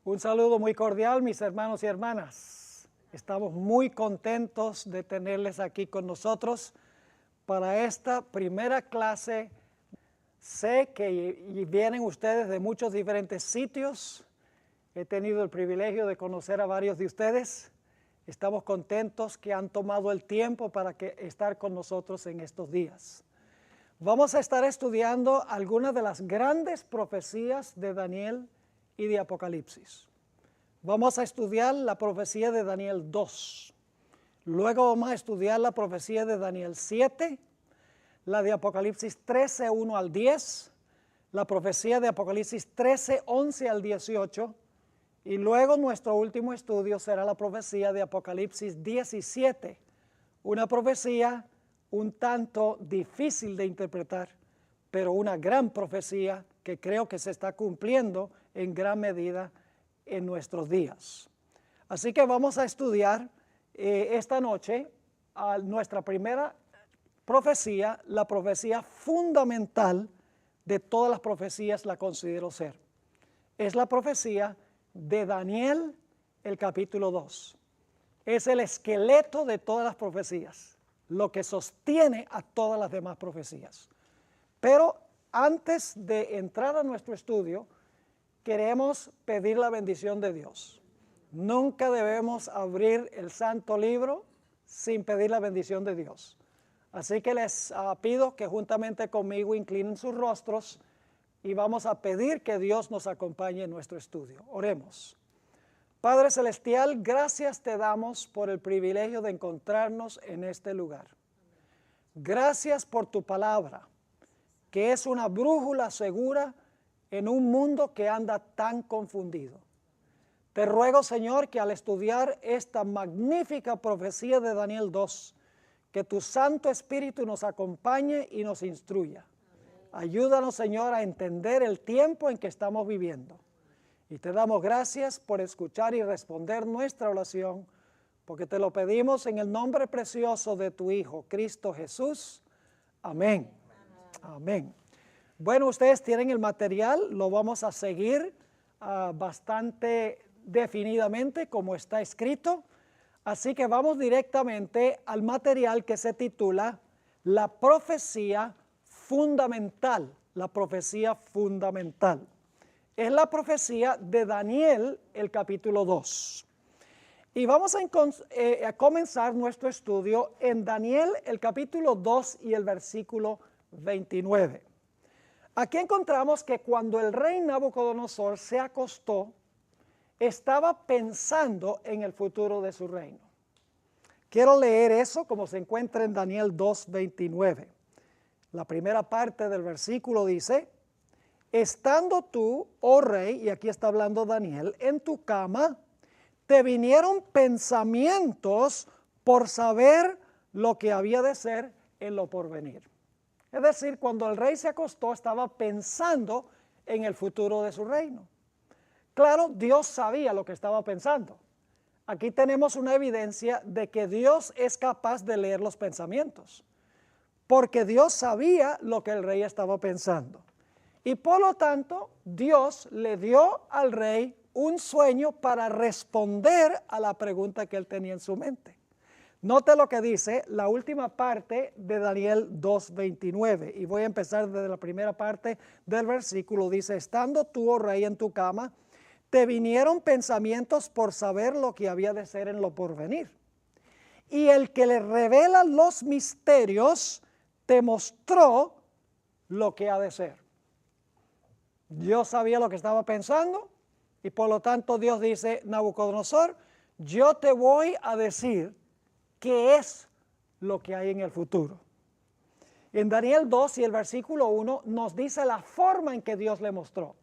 Un saludo muy cordial, mis hermanos y hermanas. Estamos muy contentos de tenerles aquí con nosotros para esta primera clase. Sé que vienen ustedes de muchos diferentes sitios. He tenido el privilegio de conocer a varios de ustedes. Estamos contentos que han tomado el tiempo para estar con nosotros en estos días. Vamos a estar estudiando algunas de las grandes profecías de Daniel y de Apocalipsis. Vamos a estudiar la profecía de Daniel 2. Luego vamos a estudiar la profecía de Daniel 7, la de Apocalipsis 13, 1 al 10, la profecía de Apocalipsis 13, 11 al 18, y luego nuestro último estudio será la profecía de Apocalipsis 17, una profecía un tanto difícil de interpretar, pero una gran profecía que creo que se está cumpliendo en gran medida en nuestros días. Así que vamos a estudiar esta noche nuestra primera profecía, la profecía fundamental de todas las profecías, la considero ser. Es la profecía de Daniel, el capítulo 2. Es el esqueleto de todas las profecías, lo que sostiene a todas las demás profecías. Pero antes de entrar a nuestro estudio, queremos pedir la bendición de Dios. Nunca debemos abrir el santo libro sin pedir la bendición de Dios. Así que les pido que juntamente conmigo inclinen sus rostros y vamos a pedir que Dios nos acompañe en nuestro estudio. Oremos. Padre Celestial, gracias te damos por el privilegio de encontrarnos en este lugar. Gracias por tu palabra, que es una brújula segura en un mundo que anda tan confundido. Te ruego, Señor, que al estudiar esta magnífica profecía de Daniel 2, que tu Santo Espíritu nos acompañe y nos instruya. Ayúdanos, Señor, a entender el tiempo en que estamos viviendo. Y te damos gracias por escuchar y responder nuestra oración, porque te lo pedimos en el nombre precioso de tu Hijo, Cristo Jesús. Amén. Amén. Bueno, ustedes tienen el material, lo vamos a seguir bastante definidamente como está escrito. Así que vamos directamente al material que se titula La profecía fundamental. La profecía fundamental. Es la profecía de Daniel, el capítulo 2. Y vamos a comenzar nuestro estudio en Daniel, el capítulo 2 y el versículo 29. Aquí encontramos que cuando el rey Nabucodonosor se acostó, estaba pensando en el futuro de su reino. Quiero leer eso como se encuentra en Daniel 2:29. La primera parte del versículo dice: estando tú, oh rey, y aquí está hablando Daniel, en tu cama, te vinieron pensamientos por saber lo que había de ser en lo porvenir. Es decir, cuando el rey se acostó, estaba pensando en el futuro de su reino. Claro, Dios sabía lo que estaba pensando. Aquí tenemos una evidencia de que Dios es capaz de leer los pensamientos, porque Dios sabía lo que el rey estaba pensando. Y por lo tanto, Dios le dio al rey un sueño para responder a la pregunta que él tenía en su mente. Note lo que dice la última parte de Daniel 2:29, y voy a empezar desde la primera parte del versículo. Dice: estando tú, oh rey, en tu cama, te vinieron pensamientos por saber lo que había de ser en lo porvenir. Y el que le revela los misterios te mostró lo que ha de ser. Dios sabía lo que estaba pensando y por lo tanto Dios dice: Nabucodonosor, yo te voy a decir qué es lo que hay en el futuro. En Daniel 2 y el versículo 1 nos dice la forma en que Dios le mostró.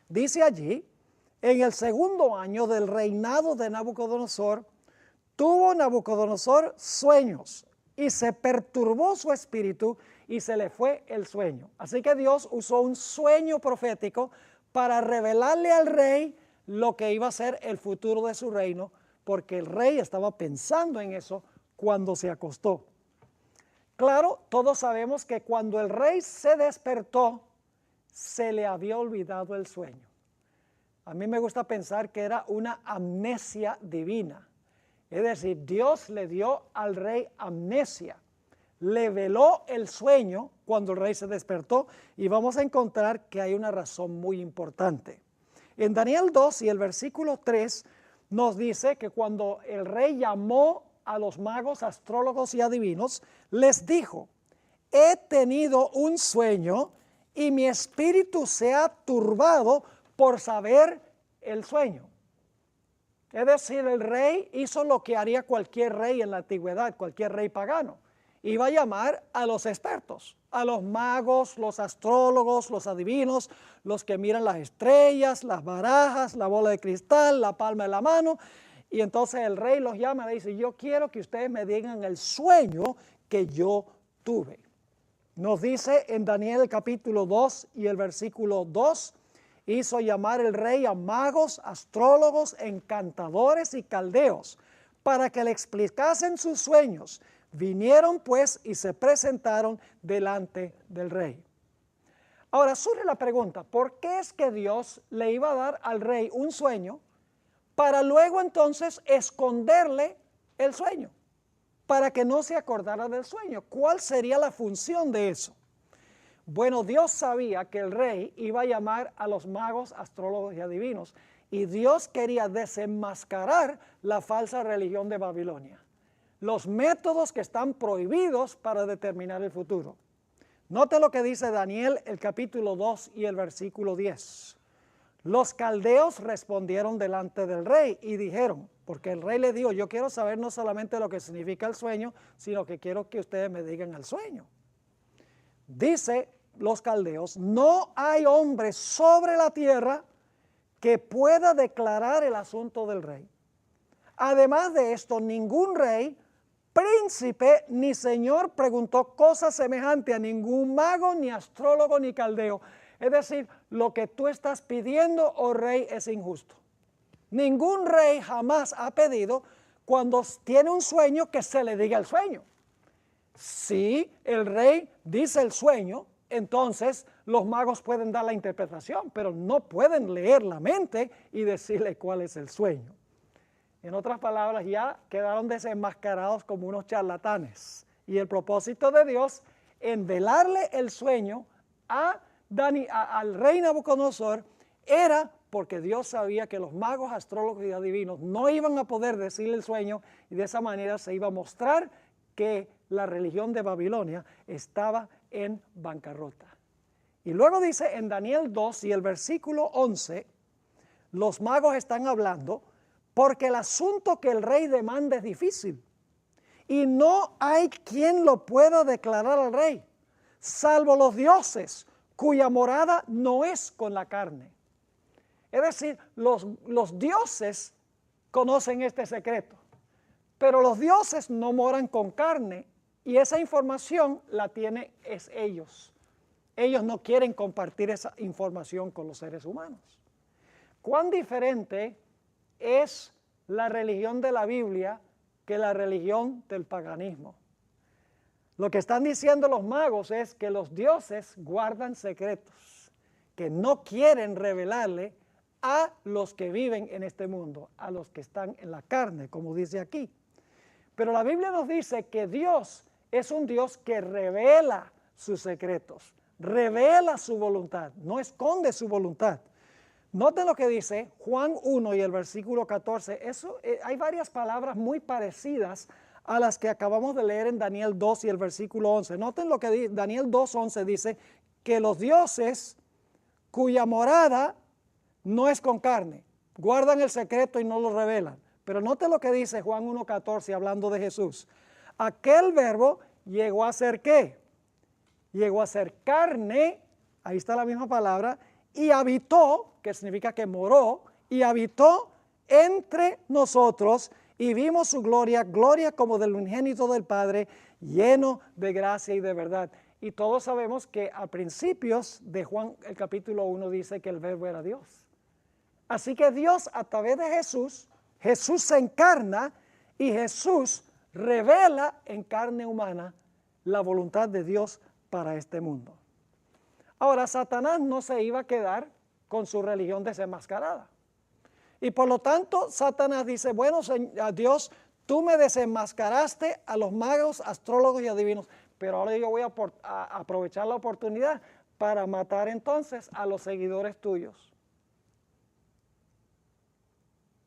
Dice allí: en el segundo año del reinado de Nabucodonosor, tuvo Nabucodonosor sueños y se perturbó su espíritu y se le fue el sueño. Así que Dios usó un sueño profético para revelarle al rey lo que iba a ser el futuro de su reino, porque el rey estaba pensando en eso cuando se acostó. Claro, todos sabemos que cuando el rey se despertó, se le había olvidado el sueño. A mí me gusta pensar que era una amnesia divina. Es decir, Dios le dio al rey amnesia. Le veló el sueño cuando el rey se despertó y vamos a encontrar que hay una razón muy importante. En Daniel 2 y el versículo 3 nos dice que cuando el rey llamó a los magos, astrólogos y adivinos, les dijo: he tenido un sueño y mi espíritu se ha turbado por saber el sueño. Es decir, el rey hizo lo que haría cualquier rey en la antigüedad, cualquier rey pagano. Iba a llamar a los expertos, a los magos, los astrólogos, los adivinos, los que miran las estrellas, las barajas, la bola de cristal, la palma de la mano. Y entonces el rey los llama y le dice: yo quiero que ustedes me digan el sueño que yo tuve. Nos dice en Daniel capítulo 2 y el versículo 2, hizo llamar el rey a magos, astrólogos, encantadores y caldeos para que le explicasen sus sueños. Vinieron pues y se presentaron delante del rey. Ahora surge la pregunta: ¿por qué es que Dios le iba a dar al rey un sueño para luego entonces esconderle el sueño, para que no se acordara del sueño? ¿Cuál sería la función de eso? Bueno, Dios sabía que el rey iba a llamar a los magos, astrólogos y adivinos, y Dios quería desenmascarar la falsa religión de Babilonia, los métodos que están prohibidos para determinar el futuro. Note lo que dice Daniel, el capítulo 2 y el versículo 10. Los caldeos respondieron delante del rey y dijeron, porque el rey le dijo: yo quiero saber no solamente lo que significa el sueño, sino que quiero que ustedes me digan el sueño. Dice los caldeos: no hay hombre sobre la tierra que pueda declarar el asunto del rey. Además de esto, ningún rey, príncipe ni señor preguntó cosa semejante a ningún mago, ni astrólogo, ni caldeo. Es decir, lo que tú estás pidiendo, oh rey, es injusto. Ningún rey jamás ha pedido, cuando tiene un sueño, que se le diga el sueño. Si el rey dice el sueño, entonces los magos pueden dar la interpretación, pero no pueden leer la mente y decirle cuál es el sueño. En otras palabras, ya quedaron desenmascarados como unos charlatanes. Y el propósito de Dios en velarle el sueño al rey Nabucodonosor era porque Dios sabía que los magos, astrólogos y adivinos no iban a poder decirle el sueño, y de esa manera se iba a mostrar que la religión de Babilonia estaba en bancarrota. Y luego dice en Daniel 2 y el versículo 11, los magos están hablando porque el asunto que el rey demanda es difícil y no hay quien lo pueda declarar al rey, salvo los dioses, cuya morada no es con la carne. Es decir, los dioses conocen este secreto, pero los dioses no moran con carne y esa información la tienen ellos. Ellos no quieren compartir esa información con los seres humanos. ¿Cuán diferente es la religión de la Biblia que la religión del paganismo? Lo que están diciendo los magos es que los dioses guardan secretos que no quieren revelarle a los que viven en este mundo, a los que están en la carne, como dice aquí. Pero la Biblia nos dice que Dios es un Dios que revela sus secretos, revela su voluntad, no esconde su voluntad. Noten lo que dice Juan 1 y el versículo 14. Hay varias palabras muy parecidas a las que acabamos de leer en Daniel 2 y el versículo 11. Noten lo que dice Daniel 2:11, dice que los dioses cuya morada no es con carne, guardan el secreto y no lo revelan. Pero noten lo que dice Juan 1:14 hablando de Jesús. Aquel verbo llegó a ser ¿qué? Llegó a ser carne, ahí está la misma palabra, y habitó, que significa que moró, y habitó entre nosotros, y vimos su gloria, gloria como del unigénito del Padre, lleno de gracia y de verdad. Y todos sabemos que a principios de Juan, el capítulo 1, dice que el verbo era Dios. Así que Dios, a través de Jesús, Jesús se encarna y Jesús revela en carne humana la voluntad de Dios para este mundo. Ahora, Satanás no se iba a quedar con su religión desenmascarada. Y por lo tanto, Satanás dice, bueno, Dios, tú me desenmascaraste a los magos, astrólogos y adivinos, pero ahora yo voy a aprovechar la oportunidad para matar entonces a los seguidores tuyos.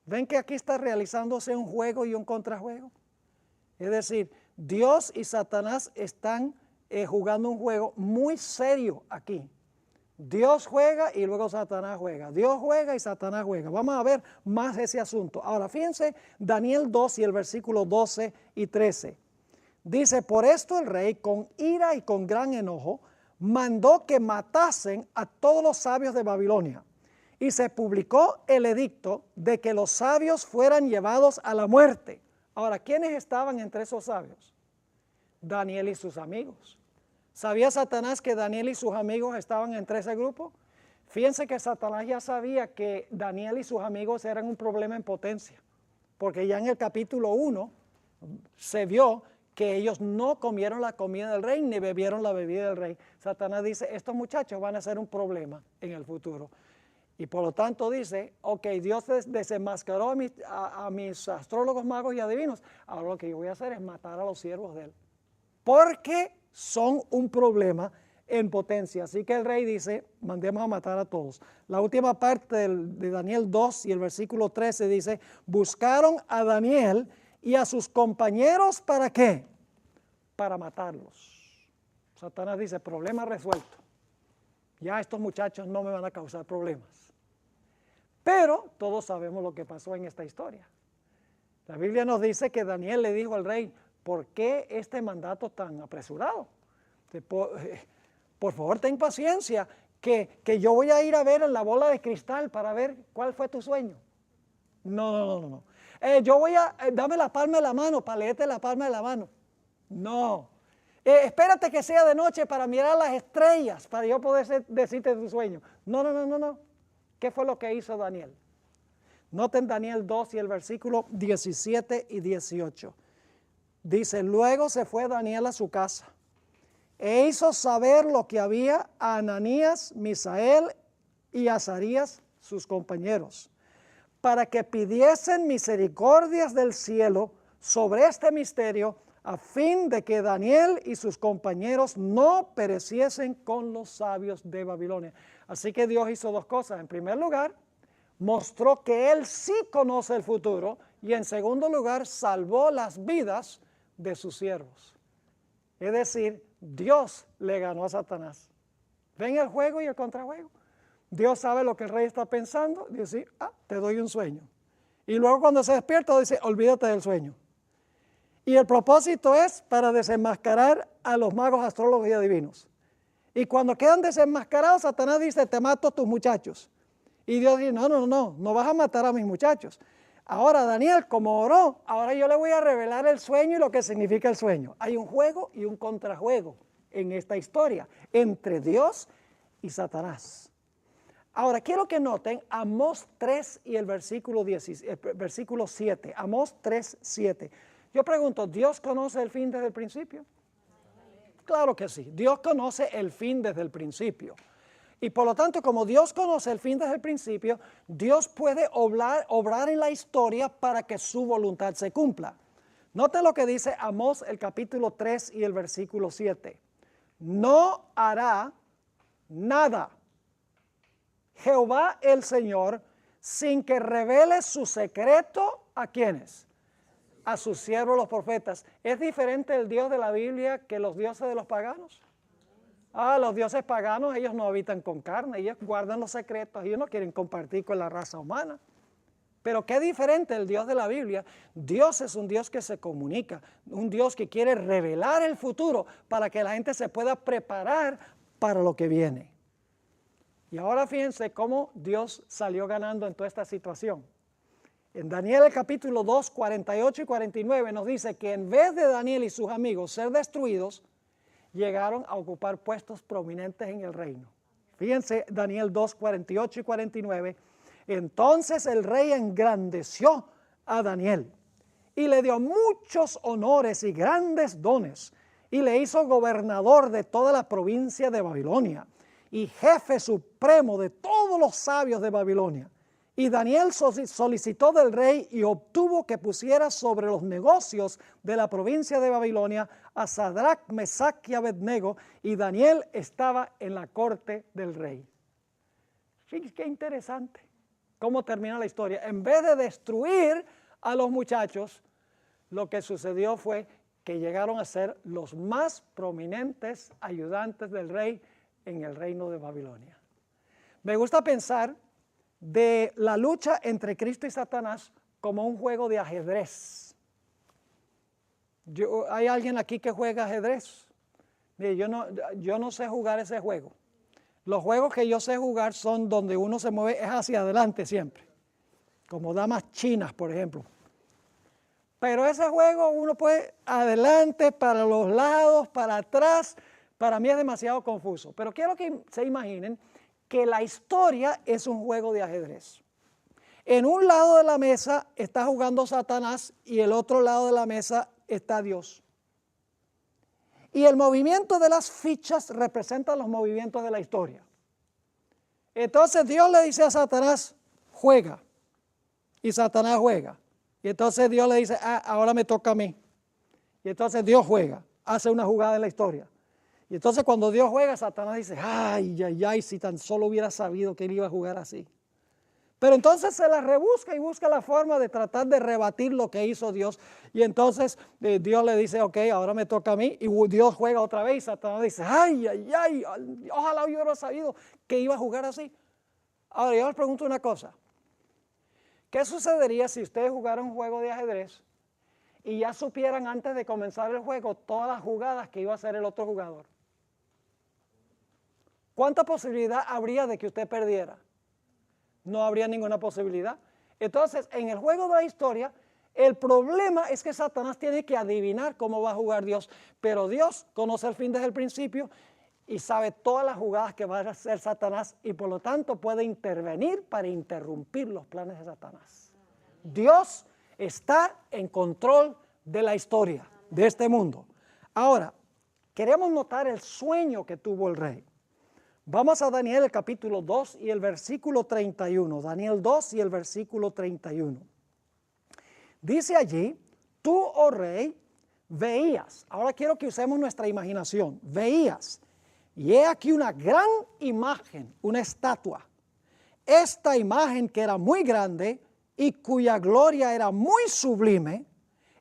¿Ven que aquí está realizándose un juego y un contrajuego? Es decir, Dios y Satanás están jugando un juego muy serio aquí. Dios juega y luego Satanás juega. Dios juega y Satanás juega. Vamos a ver más ese asunto. Ahora, fíjense, Daniel 2 y el versículo 12 y 13. Dice, por esto el rey, con ira y con gran enojo, mandó que matasen a todos los sabios de Babilonia. Y se publicó el edicto de que los sabios fueran llevados a la muerte. Ahora, ¿quiénes estaban entre esos sabios? Daniel y sus amigos. ¿Sabía Satanás que Daniel y sus amigos estaban entre ese grupo? Fíjense que Satanás ya sabía que Daniel y sus amigos eran un problema en potencia, porque ya en el capítulo 1 se vio que ellos no comieron la comida del rey ni bebieron la bebida del rey. Satanás dice, estos muchachos van a ser un problema en el futuro. Y por lo tanto dice, ok, Dios desenmascaró a mis astrólogos, magos y adivinos. Ahora lo que yo voy a hacer es matar a los siervos de él. Porque son un problema en potencia. Así que el rey dice, mandemos a matar a todos. La última parte de Daniel 2 y el versículo 13 dice, buscaron a Daniel y a sus compañeros, ¿para qué? Para matarlos. Satanás dice, problema resuelto. Ya estos muchachos no me van a causar problemas. Pero todos sabemos lo que pasó en esta historia. La Biblia nos dice que Daniel le dijo al rey, ¿por qué este mandato tan apresurado? Por favor, ten paciencia, que yo voy a ir a ver en la bola de cristal para ver cuál fue tu sueño. No. Yo voy a, dame la palma de la mano para leerte la palma de la mano. No. Espérate que sea de noche para mirar las estrellas, para yo poder decirte tu sueño. No. ¿Qué fue lo que hizo Daniel? Noten Daniel 2 y el versículo 17 y 18. Dice, luego se fue Daniel a su casa e hizo saber lo que había a Ananías, Misael y Azarías, sus compañeros, para que pidiesen misericordias del cielo sobre este misterio, a fin de que Daniel y sus compañeros no pereciesen con los sabios de Babilonia. Así que Dios hizo dos cosas. En primer lugar, mostró que Él sí conoce el futuro, y en segundo lugar, salvó las vidas de sus siervos. Es decir, Dios le ganó a Satanás. ¿Ven el juego y el contrajuego? Dios sabe lo que el rey está pensando, dice, te doy un sueño. Y luego cuando se despierta dice, olvídate del sueño. Y el propósito es para desenmascarar a los magos, astrólogos y adivinos. Y cuando quedan desenmascarados, Satanás dice, te mato a tus muchachos. Y Dios dice, no vas a matar a mis muchachos. Ahora Daniel, como oró, ahora yo le voy a revelar el sueño y lo que significa el sueño. Hay un juego y un contrajuego en esta historia entre Dios y Satanás. Ahora quiero que noten Amós 3 y el versículo 7. Amós 3, 7. Yo pregunto, ¿Dios conoce el fin desde el principio? Claro que sí, Dios conoce el fin desde el principio. Y por lo tanto, como Dios conoce el fin desde el principio, Dios puede obrar en la historia para que su voluntad se cumpla. Note lo que dice Amós el capítulo 3 y el versículo 7. No hará nada Jehová el Señor sin que revele su secreto ¿a quiénes? A sus siervos los profetas. ¿Es diferente el Dios de la Biblia que los dioses de los paganos? Los dioses paganos, ellos no habitan con carne, ellos guardan los secretos, ellos no quieren compartir con la raza humana. Pero qué diferente el Dios de la Biblia. Dios es un Dios que se comunica, un Dios que quiere revelar el futuro para que la gente se pueda preparar para lo que viene. Y ahora fíjense cómo Dios salió ganando en toda esta situación. En Daniel el capítulo 2, 48 y 49 nos dice que en vez de Daniel y sus amigos ser destruidos, llegaron a ocupar puestos prominentes en el reino. Fíjense Daniel 2, 48 y 49. Entonces el rey engrandeció a Daniel y le dio muchos honores y grandes dones y le hizo gobernador de toda la provincia de Babilonia y jefe supremo de todos los sabios de Babilonia. Y Daniel solicitó del rey y obtuvo que pusiera sobre los negocios de la provincia de Babilonia a Sadrach, Mesach y Abednego, y Daniel estaba en la corte del rey. Fíjense qué interesante cómo termina la historia. En vez de destruir a los muchachos, lo que sucedió fue que llegaron a ser los más prominentes ayudantes del rey en el reino de Babilonia. Me gusta pensar de la lucha entre Cristo y Satanás como un juego de ajedrez. ¿Hay alguien aquí que juega ajedrez? Mire, yo no sé jugar ese juego. Los juegos que yo sé jugar son donde uno se mueve es hacia adelante siempre, como damas chinas, por ejemplo. Pero ese juego uno puede adelante, para los lados, para atrás. Para mí es demasiado confuso. Pero quiero que se imaginen que la historia es un juego de ajedrez. En un lado de la mesa está jugando Satanás y el otro lado de la mesa está Dios. Y el movimiento de las fichas representa los movimientos de la historia. Entonces Dios le dice a Satanás, juega. Y Satanás juega. Y entonces Dios le dice, ahora me toca a mí. Y entonces Dios juega, hace una jugada en la historia. Y entonces cuando Dios juega, Satanás dice, ay, si tan solo hubiera sabido que él iba a jugar así. Pero entonces se la rebusca y busca la forma de tratar de rebatir lo que hizo Dios. Y entonces Dios le dice, ok, ahora me toca a mí. Y Dios juega otra vez y Satanás dice, ay, ojalá hubiera sabido que iba a jugar así. Ahora yo les pregunto una cosa. ¿Qué sucedería si ustedes jugaran un juego de ajedrez y ya supieran antes de comenzar el juego todas las jugadas que iba a hacer el otro jugador? ¿Cuánta posibilidad habría de que usted perdiera? No habría ninguna posibilidad. Entonces, en el juego de la historia, el problema es que Satanás tiene que adivinar cómo va a jugar Dios, pero Dios conoce el fin desde el principio y sabe todas las jugadas que va a hacer Satanás y por lo tanto puede intervenir para interrumpir los planes de Satanás. Dios está en control de la historia, de este mundo. Ahora, queremos notar el sueño que tuvo el rey. Vamos a Daniel el capítulo 2 y el versículo 31. Daniel 2 y el versículo 31. Dice allí, tú, oh rey, veías. Ahora quiero que usemos nuestra imaginación. Veías. Y he aquí una gran imagen, una estatua. Esta imagen que era muy grande y cuya gloria era muy sublime,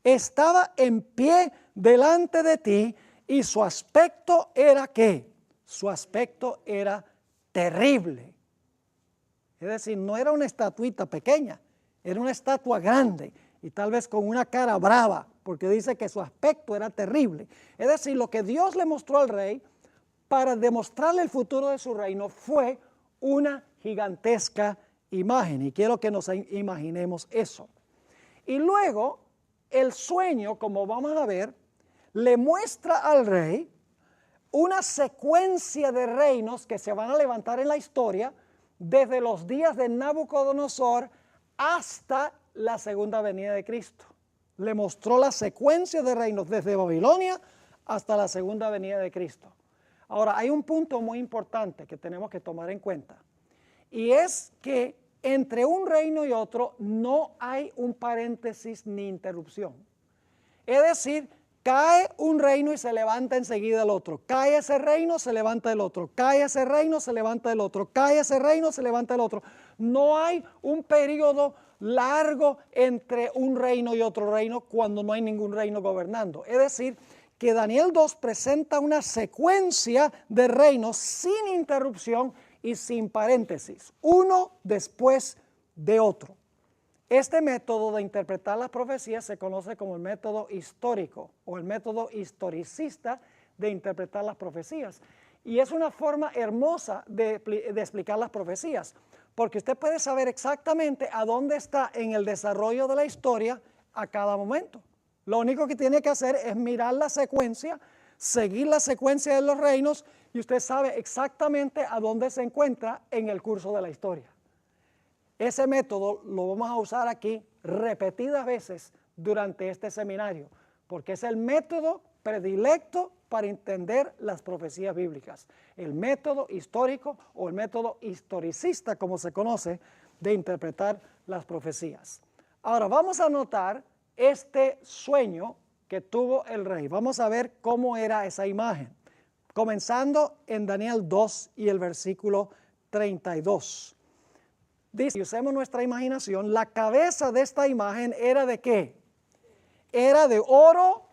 estaba en pie delante de ti y su aspecto era ¿qué? Su aspecto era terrible. Es decir, no era una estatuita pequeña, era una estatua grande y tal vez con una cara brava, porque dice que su aspecto era terrible. Es decir, lo que Dios le mostró al rey para demostrarle el futuro de su reino fue una gigantesca imagen. Y quiero que nos imaginemos eso. Y luego, el sueño, como vamos a ver, le muestra al rey una secuencia de reinos que se van a levantar en la historia desde los días de Nabucodonosor hasta la segunda venida de Cristo. Le mostró la secuencia de reinos desde Babilonia hasta la segunda venida de Cristo. Ahora, hay un punto muy importante que tenemos que tomar en cuenta, y es que entre un reino y otro no hay un paréntesis ni interrupción. Es decir, cae un reino y se levanta enseguida el otro. Cae ese reino, se levanta el otro. Cae ese reino, se levanta el otro. Cae ese reino, se levanta el otro. No hay un periodo largo entre un reino y otro reino cuando no hay ningún reino gobernando. Es decir, que Daniel 2 presenta una secuencia de reinos sin interrupción y sin paréntesis, uno después de otro. Este método de interpretar las profecías se conoce como el método histórico o el método historicista de interpretar las profecías. Y es una forma hermosa de explicar las profecías, porque usted puede saber exactamente a dónde está en el desarrollo de la historia a cada momento. Lo único que tiene que hacer es mirar la secuencia, seguir la secuencia de los reinos y usted sabe exactamente a dónde se encuentra en el curso de la historia. Ese método lo vamos a usar aquí repetidas veces durante este seminario, porque es el método predilecto para entender las profecías bíblicas. El método histórico o el método historicista, como se conoce, de interpretar las profecías. Ahora vamos a notar este sueño que tuvo el rey. Vamos a ver cómo era esa imagen. Comenzando en Daniel 2 y el versículo 32. Dice, si usemos nuestra imaginación, la cabeza de esta imagen era ¿de qué? Era de oro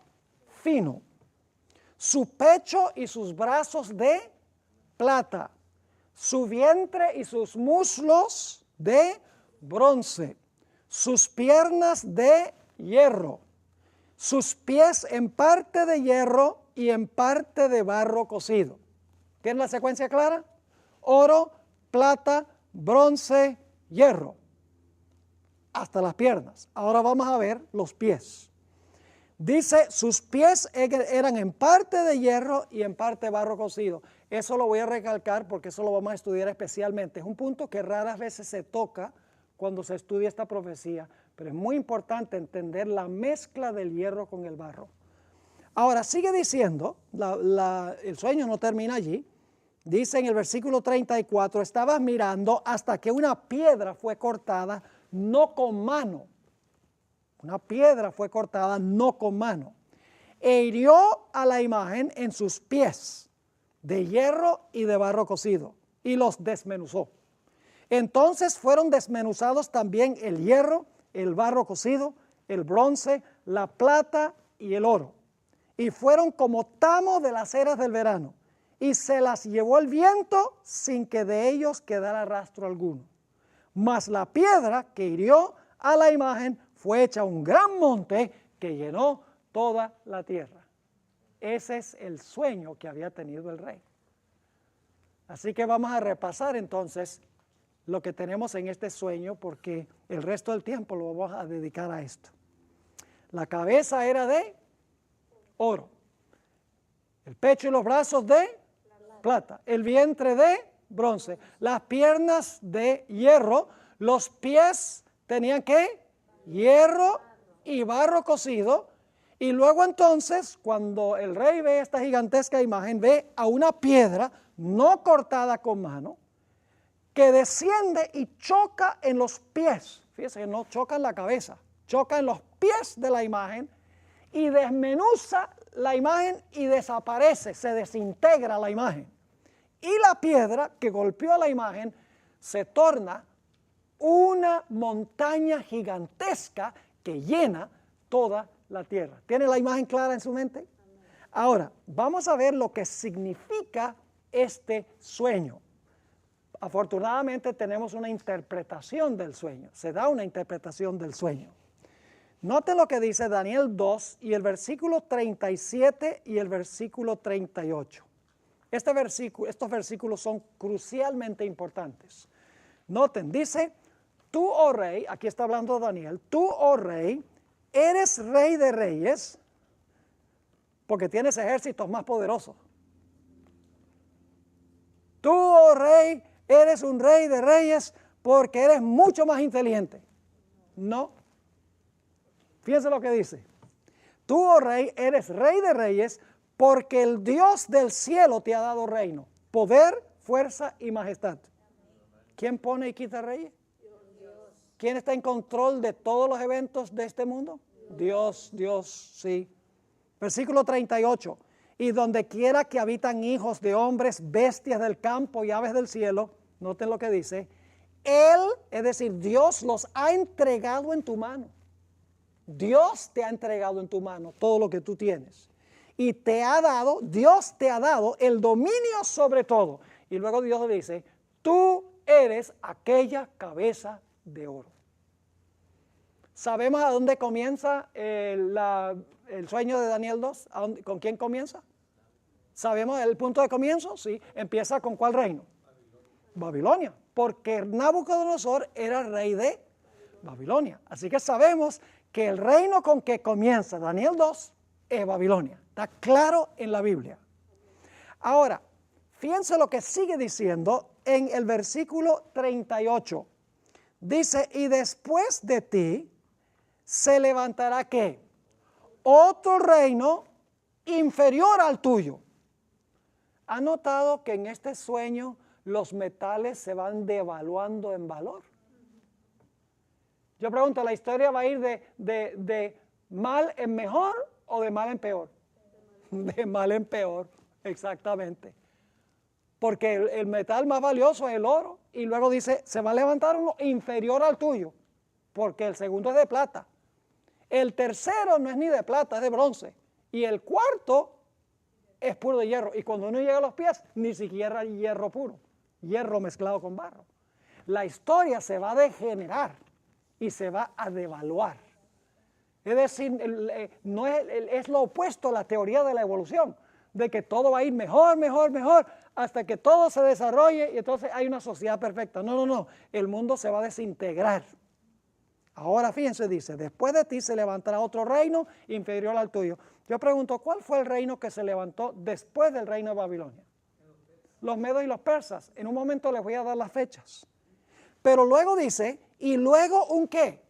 fino. Su pecho y sus brazos de plata. Su vientre y sus muslos de bronce. Sus piernas de hierro. Sus pies en parte de hierro y en parte de barro cocido. ¿Tiene la secuencia clara? Oro, plata, bronce, hierro. Hasta las piernas. Ahora vamos a ver los pies. Dice, sus pies eran en parte de hierro y en parte de barro cocido. Eso lo voy a recalcar porque eso lo vamos a estudiar especialmente. Es un punto que raras veces se toca cuando se estudia esta profecía, pero es muy importante entender la mezcla del hierro con el barro. Ahora sigue diciendo, el sueño no termina allí. Dice en el versículo 34, estabas mirando hasta que una piedra fue cortada, no con mano. Una piedra fue cortada, no con mano. E hirió a la imagen en sus pies, de hierro y de barro cocido, y los desmenuzó. Entonces fueron desmenuzados también el hierro, el barro cocido, el bronce, la plata y el oro. Y fueron como tamo de las eras del verano, y se las llevó el viento sin que de ellos quedara rastro alguno. Mas la piedra que hirió a la imagen fue hecha un gran monte que llenó toda la tierra. Ese es el sueño que había tenido el rey. Así que vamos a repasar entonces lo que tenemos en este sueño, porque el resto del tiempo lo vamos a dedicar a esto. La cabeza era de oro, el pecho y los brazos de plata, el vientre de bronce, las piernas de hierro, los pies tenían ¿qué? Hierro y barro cocido. Y luego entonces, cuando el rey ve esta gigantesca imagen, ve a una piedra no cortada con mano, que desciende y choca en los pies. Fíjense que no choca en la cabeza, choca en los pies de la imagen y desmenuza la imagen y desaparece, se desintegra la imagen. Y la piedra que golpeó a la imagen se torna una montaña gigantesca que llena toda la tierra. ¿Tiene la imagen clara en su mente? Ahora, vamos a ver lo que significa este sueño. Afortunadamente tenemos una interpretación del sueño, se da una interpretación del sueño. Note lo que dice Daniel 2 y el versículo 37 y el versículo 38. Estos versículos son crucialmente importantes. Noten, dice, tú, oh rey, aquí está hablando Daniel, tú, oh rey, eres rey de reyes, porque tienes ejércitos más poderosos. Tú, oh rey, eres un rey de reyes porque eres mucho más inteligente. No. Fíjense lo que dice. Tú, oh rey, eres rey de reyes porque el Dios del cielo te ha dado reino, poder, fuerza y majestad. ¿Quién pone y quita reyes? ¿Quién está en control de todos los eventos de este mundo? Dios, sí. Versículo 38. Y donde quiera que habitan hijos de hombres, bestias del campo y aves del cielo, noten lo que dice, Él, es decir, Dios los ha entregado en tu mano. Dios te ha entregado en tu mano todo lo que tú tienes. Y Dios te ha dado el dominio sobre todo. Y luego Dios dice, tú eres aquella cabeza de oro. ¿Sabemos a dónde comienza el sueño de Daniel 2? ¿Con quién comienza? ¿Sabemos el punto de comienzo? Sí. ¿Empieza con cuál reino? Babilonia. Porque Nabucodonosor era rey de Babilonia. Así que sabemos que el reino con que comienza Daniel 2 es Babilonia. Está claro en la Biblia. Ahora, fíjense lo que sigue diciendo en el versículo 38. Dice, y después de ti se levantará ¿qué? Otro reino inferior al tuyo. ¿Ha notado que en este sueño los metales se van devaluando en valor? Yo pregunto, ¿la historia va a ir de mal en mejor o de mal en peor? De mal en peor, exactamente. Porque el metal más valioso es el oro. Y luego dice, se va a levantar uno inferior al tuyo, porque el segundo es de plata. El tercero no es ni de plata, es de bronce. Y el cuarto es puro de hierro. Y cuando uno llega a los pies, ni siquiera hay hierro puro, hierro mezclado con barro. La historia se va a degenerar y se va a devaluar. Es decir, no es lo opuesto a la teoría de la evolución, de que todo va a ir mejor, mejor, mejor, hasta que todo se desarrolle y entonces hay una sociedad perfecta. No, no, no, el mundo se va a desintegrar. Ahora fíjense, dice, después de ti se levantará otro reino inferior al tuyo. Yo pregunto, ¿cuál fue el reino que se levantó después del reino de Babilonia? Los medos y los persas. En un momento les voy a dar las fechas. Pero luego dice, ¿y luego un qué?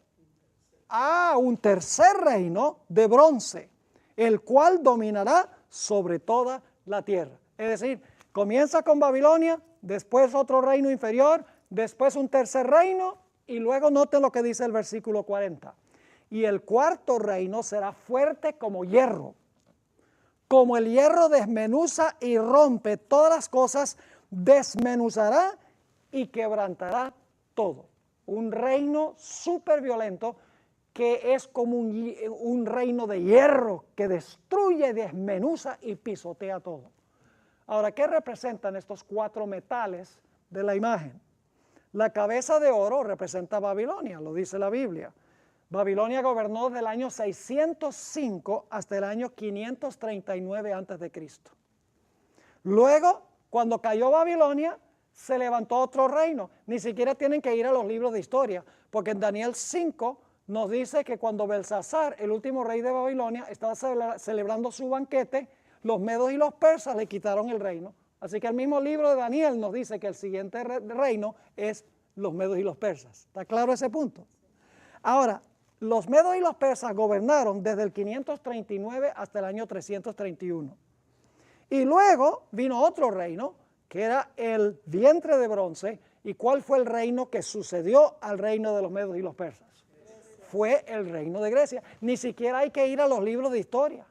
Un tercer reino de bronce, el cual dominará sobre toda la tierra. Es decir, comienza con Babilonia, después otro reino inferior, después un tercer reino, y luego noten lo que dice el versículo 40. Y el cuarto reino será fuerte como hierro. Como el hierro desmenuza y rompe todas las cosas, desmenuzará y quebrantará todo. Un reino súper violento que es como un reino de hierro que destruye, desmenuza y pisotea todo. Ahora, ¿qué representan estos cuatro metales de la imagen? La cabeza de oro representa Babilonia, lo dice la Biblia. Babilonia gobernó desde el año 605 hasta el año 539 a.C. Luego, cuando cayó Babilonia, se levantó otro reino. Ni siquiera tienen que ir a los libros de historia, porque en Daniel 5 nos dice que cuando Belsasar, el último rey de Babilonia, estaba celebrando su banquete, los medos y los persas le quitaron el reino. Así que el mismo libro de Daniel nos dice que el siguiente reino es los medos y los persas. ¿Está claro ese punto? Ahora, los medos y los persas gobernaron desde el 539 hasta el año 331. Y luego vino otro reino, que era el vientre de bronce. ¿Y cuál fue el reino que sucedió al reino de los medos y los persas? Fue el reino de Grecia. Ni siquiera hay que ir a los libros de historia.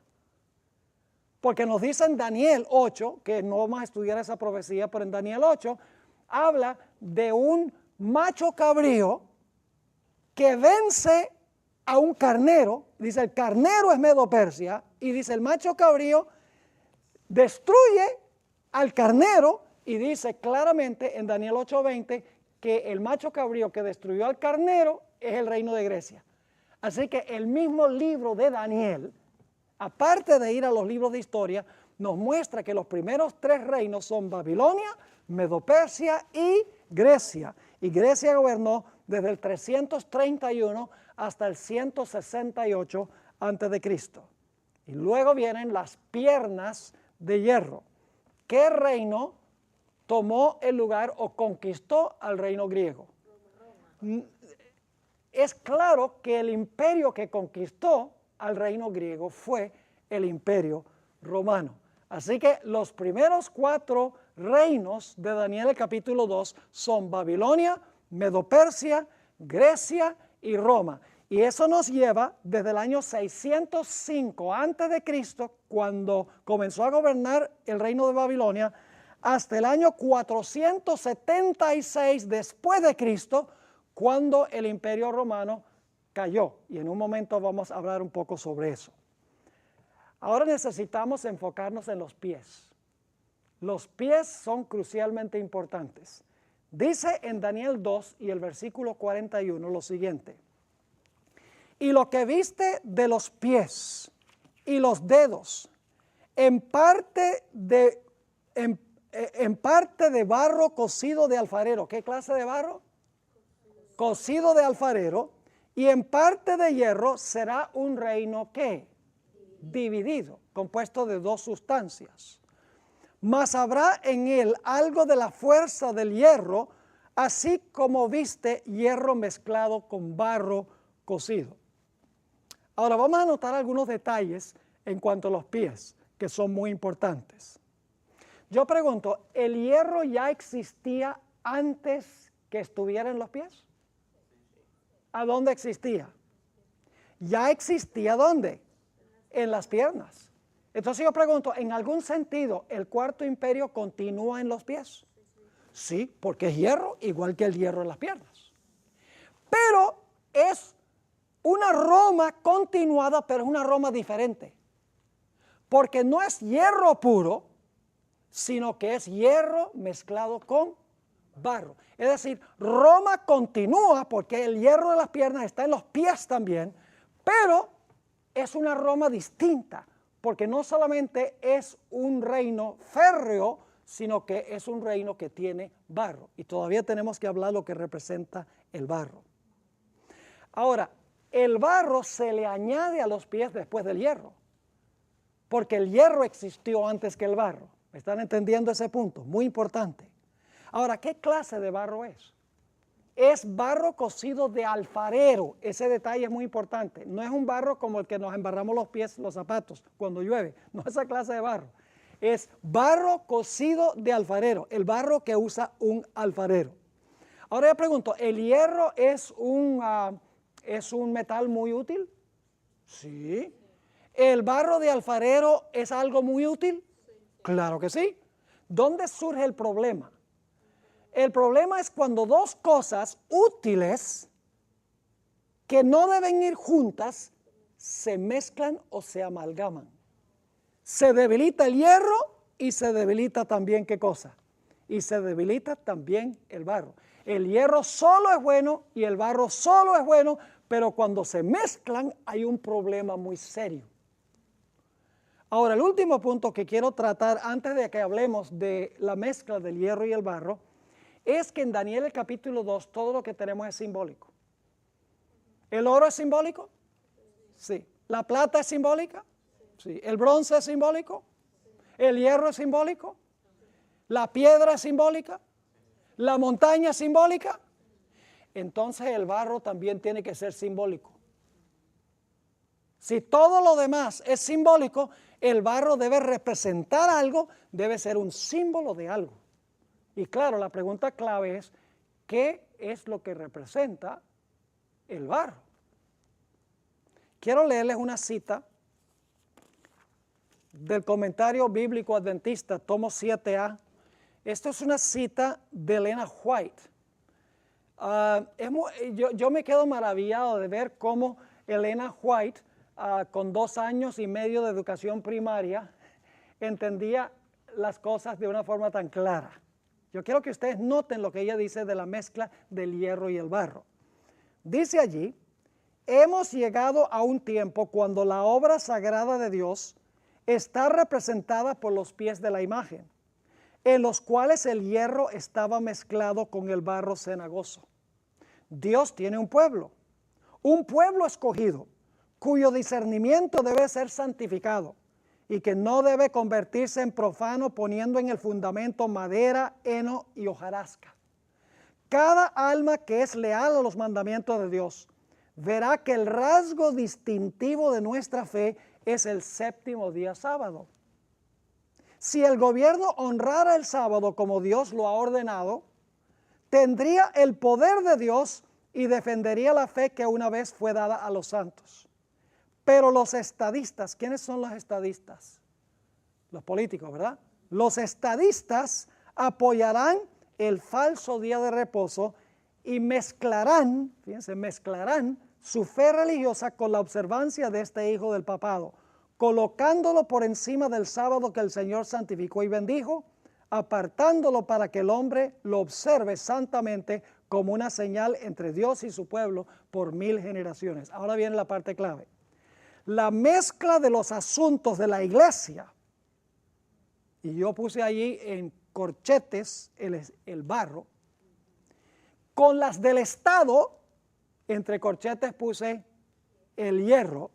Porque nos dice en Daniel 8, que no vamos a estudiar esa profecía, pero en Daniel 8 habla de un macho cabrío que vence a un carnero. Dice, el carnero es Medo-Persia, y dice, el macho cabrío destruye al carnero, y dice claramente en Daniel 8:20 que el macho cabrío que destruyó al carnero es el reino de Grecia. Así que el mismo libro de Daniel, aparte de ir a los libros de historia, nos muestra que los primeros tres reinos son Babilonia, Medo-Persia y Grecia. Y Grecia gobernó desde el 331 hasta el 168 a.C. Y luego vienen las piernas de hierro. ¿Qué reino tomó el lugar o conquistó al reino griego? Es claro que el imperio que conquistó al reino griego fue el imperio romano. Así que los primeros cuatro reinos de Daniel capítulo 2 son Babilonia, Medo-Persia, Grecia y Roma. Y eso nos lleva desde el año 605 a.C., cuando comenzó a gobernar el reino de Babilonia, hasta el año 476 después de Cristo, cuando el imperio romano cayó. Y en un momento vamos a hablar un poco sobre eso. Ahora necesitamos enfocarnos en los pies. Los pies son crucialmente importantes. Dice en Daniel 2 y el versículo 41 lo siguiente: y lo que viste de los pies y los dedos, en parte de barro cocido de alfarero. ¿Qué clase de barro? Cocido de alfarero. Y en parte de hierro será un reino, ¿qué? Dividido, compuesto de dos sustancias. Mas habrá en él algo de la fuerza del hierro, así como viste hierro mezclado con barro cocido. Ahora vamos a notar algunos detalles en cuanto a los pies, que son muy importantes. Yo pregunto, ¿el hierro ya existía antes que estuviera en los pies? ¿A dónde existía? Ya existía ¿dónde? En las piernas. Entonces yo pregunto, ¿en algún sentido el cuarto imperio continúa en los pies? Sí, porque es hierro, igual que el hierro en las piernas. Pero es una Roma continuada, pero es una Roma diferente. Porque no es hierro puro, sino que es hierro mezclado con barro. Es decir, Roma continúa porque el hierro de las piernas está en los pies también, pero es una Roma distinta, porque no solamente es un reino férreo, sino que es un reino que tiene barro. Y todavía tenemos que hablar lo que representa el barro. Ahora, el barro se le añade a los pies después del hierro, porque el hierro existió antes que el barro. ¿Me están entendiendo ese punto? Muy importante. Ahora, ¿qué clase de barro es? Es barro cocido de alfarero. Ese detalle es muy importante. No es un barro como el que nos embarramos los pies, los zapatos, cuando llueve. No es esa clase de barro. Es barro cocido de alfarero, el barro que usa un alfarero. Ahora yo pregunto, ¿el hierro es un metal muy útil? Sí. ¿El barro de alfarero es algo muy útil? Claro que sí. ¿Dónde surge el problema? El problema es cuando dos cosas útiles que no deben ir juntas se mezclan o se amalgaman. Se debilita el hierro y se debilita también, ¿qué cosa? Y se debilita también el barro. El hierro solo es bueno y el barro solo es bueno, pero cuando se mezclan hay un problema muy serio. Ahora, el último punto que quiero tratar antes de que hablemos de la mezcla del hierro y el barro es que en Daniel el capítulo 2 todo lo que tenemos es simbólico. ¿El oro es simbólico? Sí. ¿La plata es simbólica? Sí. ¿El bronce es simbólico? ¿El hierro es simbólico? ¿La piedra es simbólica? ¿La montaña es simbólica? Entonces el barro también tiene que ser simbólico. Si todo lo demás es simbólico, el barro debe representar algo, debe ser un símbolo de algo. Y claro, la pregunta clave es, ¿qué es lo que representa el barro? Quiero leerles una cita del comentario bíblico adventista, tomo 7a. Esto es una cita de Elena White. Yo me quedo maravillado de ver cómo Elena White, con 2 años y medio de educación primaria, entendía las cosas de una forma tan clara. Yo quiero que ustedes noten lo que ella dice de la mezcla del hierro y el barro. Dice allí, hemos llegado a un tiempo cuando la obra sagrada de Dios está representada por los pies de la imagen, en los cuales el hierro estaba mezclado con el barro cenagoso. Dios tiene un pueblo escogido, cuyo discernimiento debe ser santificado y que no debe convertirse en profano poniendo en el fundamento madera, heno y hojarasca. Cada alma que es leal a los mandamientos de Dios verá que el rasgo distintivo de nuestra fe es el séptimo día sábado. Si el gobierno honrara el sábado como Dios lo ha ordenado, tendría el poder de Dios y defendería la fe que una vez fue dada a los santos. Pero los estadistas, ¿quiénes son los estadistas? Los políticos, ¿verdad? Los estadistas apoyarán el falso día de reposo y mezclarán, fíjense, mezclarán su fe religiosa con la observancia de este hijo del papado, colocándolo por encima del sábado que el Señor santificó y bendijo, apartándolo para que el hombre lo observe santamente como una señal entre Dios y su pueblo por 1000 generaciones. Ahora viene la parte clave. La mezcla de los asuntos de la iglesia, y yo puse allí en corchetes el barro, con las del Estado, entre corchetes puse el hierro,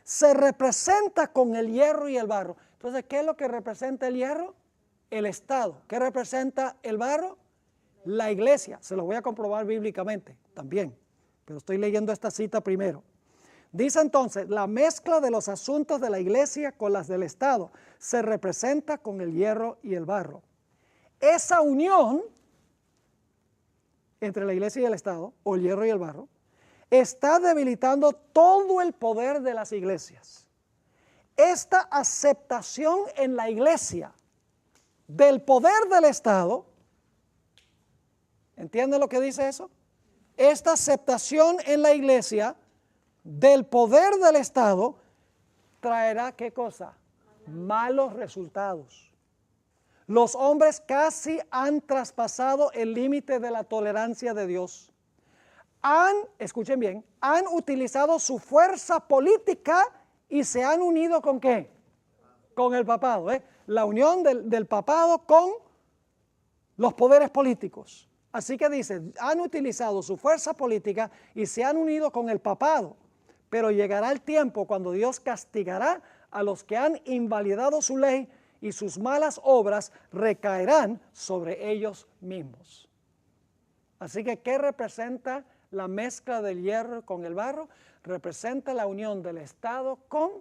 se representa con el hierro y el barro. Entonces, ¿qué es lo que representa el hierro? El Estado. ¿Qué representa el barro? La iglesia. Se lo voy a comprobar bíblicamente también, pero estoy leyendo esta cita primero. Dice entonces, la mezcla de los asuntos de la iglesia con las del Estado se representa con el hierro y el barro. Esa unión entre la iglesia y el Estado, o el hierro y el barro, está debilitando todo el poder de las iglesias. Esta aceptación en la iglesia del poder del Estado, ¿entiende lo que dice eso? Esta aceptación en la iglesia del poder del Estado traerá ¿qué cosa? Malos resultados. Los hombres casi han traspasado el límite de la tolerancia de Dios. Escuchen bien, han utilizado su fuerza política y se han unido ¿con qué? Con el papado. La unión del papado con los poderes políticos. Así que dice, han utilizado su fuerza política y se han unido con el papado. Pero llegará el tiempo cuando Dios castigará a los que han invalidado su ley y sus malas obras recaerán sobre ellos mismos. Así que, ¿qué representa la mezcla del hierro con el barro? Representa la unión del Estado con